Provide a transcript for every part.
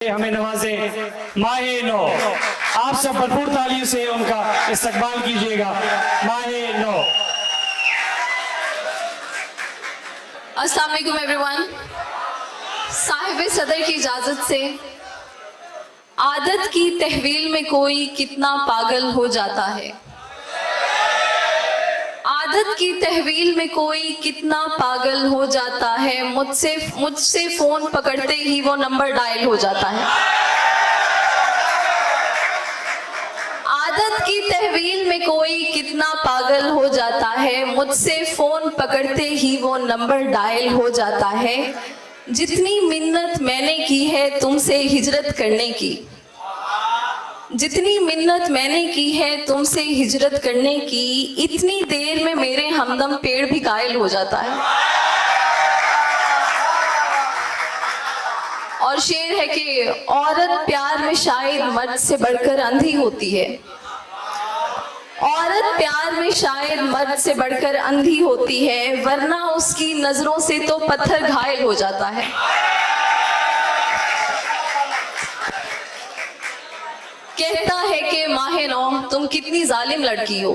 हमें नवाजे माहे नो। आप सब भरपूर तालियों से उनका इस्तकबाल कीजिएगा। माहे नो। अस्सलाम वालेकुम एवरीवन। साहिब सदर की इजाजत से, आदत की तहवील में कोई कितना पागल हो जाता है। आदत की तहवील में कोई कितना पागल हो जाता है। मुझसे फोन पकड़ते ही वो नंबर डायल हो जाता है। आदत की तहवील में कोई कितना पागल हो जाता है। मुझसे फोन पकड़ते ही वो नंबर डायल हो जाता है। जितनी मिन्नत मैंने की है तुमसे हिजरत करने की, जितनी मिन्नत मैंने की है तुमसे हिजरत करने की, इतनी देर में मेरे हमदम पेड़ भी कायल हो जाता है। और शेर है कि औरत प्यार में शायद मर्द से बढ़कर अंधी होती है। औरत प्यार में शायद मर्द से बढ़कर अंधी होती है, वरना उसकी नजरों से तो पत्थर घायल हो जाता है। कहता है कि माहे नौ तुम कितनी जालिम लड़की हो।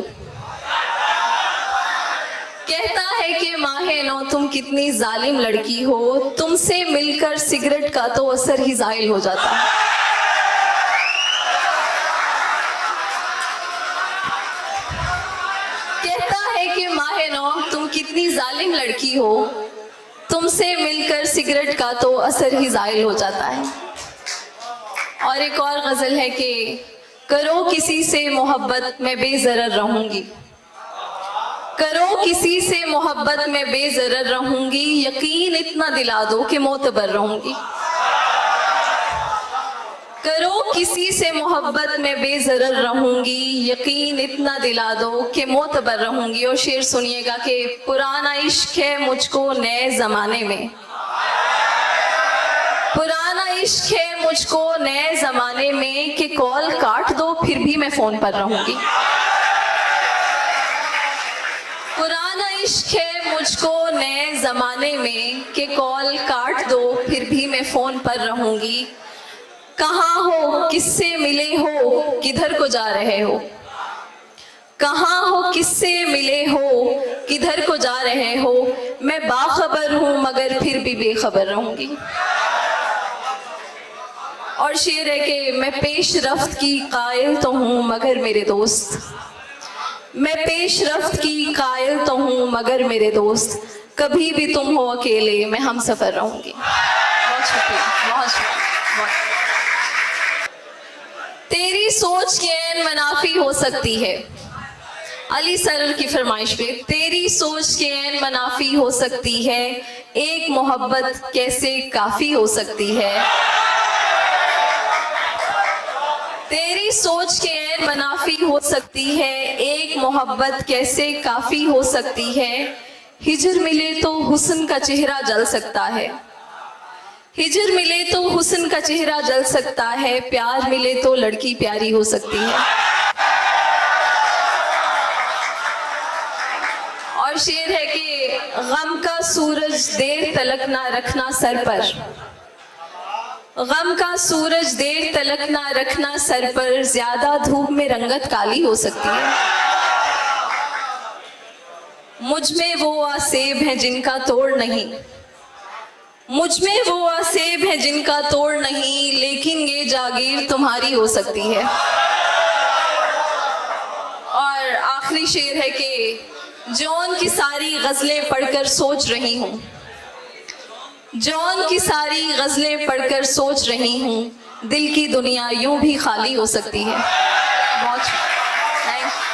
कहता है कि माहे नौ तुम कितनी जालिम लड़की हो। तुमसे मिलकर सिगरेट का तो असर ही जाहिल हो जाता है। कहता है कि माहे नौ तुम कितनी जालिम लड़की हो। तुमसे मिलकर सिगरेट का तो असर ही जाहिल हो जाता है। और एक और गजल है कि करो किसी से मोहब्बत में बेजरर रहूंगी। करो किसी से मोहब्बत में बेजरर रहूंगी, यकीन इतना दिला दो कि मोतबर रहूंगी। करो किसी से मोहब्बत में बेजरर रहूंगी, यकीन इतना दिला दो कि मोतबर रहूंगी। और शेर सुनिएगा कि पुराना इश्क है मुझको नए जमाने में, पुराना इश्क है मुझको नए जमाने में, कि कॉल काट दो फिर भी मैं फोन पर रहूंगी। पुराना इश्क है मुझको नए जमाने में, कि कॉल काट दो फिर भी मैं फोन पर रहूंगी। कहाँ हो किससे मिले हो किधर को जा रहे हो। कहाँ हो किससे मिले हो किधर को जा रहे हो। मैं बाखबर हूं मगर फिर भी बेखबर रहूंगी। और शेर है कि मैं पेशरफ्त की कायल तो हूँ मगर मेरे दोस्त, मैं पेशरफ्त की कायल तो हूँ मगर मेरे दोस्त, कभी भी तुम हो अकेले मैं हम सफर रहूंगी। बहुत शुक्रिया, बहुत शुक्रिया। तेरी सोच की ऐन मनाफी हो सकती है। अली सर की फरमाइश पे, तेरी सोच की ऐन मनाफी हो सकती है, एक मोहब्बत कैसे काफी हो सकती है। तेरी सोच के ऐन मनाफी हो सकती है, एक मोहब्बत कैसे काफी हो सकती है। हिजर मिले तो हुस्न का चेहरा जल सकता है। हिजर मिले तो हुस्न का चेहरा जल सकता है, प्यार मिले तो लड़की प्यारी हो सकती है। और शेर है कि गम का सूरज देर तलक ना रखना सर पर, गम का सूरज देर तलक ना रखना सर पर, ज्यादा धूप में रंगत काली हो सकती है। मुझ में वो आसेब है जिनका तोड़ नहीं, मुझ में वो आसेब है जिनका तोड़ नहीं, लेकिन ये जागीर तुम्हारी हो सकती है। और आखिरी शेर है कि जॉन की सारी गजलें पढ़कर सोच रही हूँ, जॉन की सारी गजलें पढ़कर सोच रही हूँ, दिल की दुनिया यूं भी खाली हो सकती है। बहुत थैंक यू।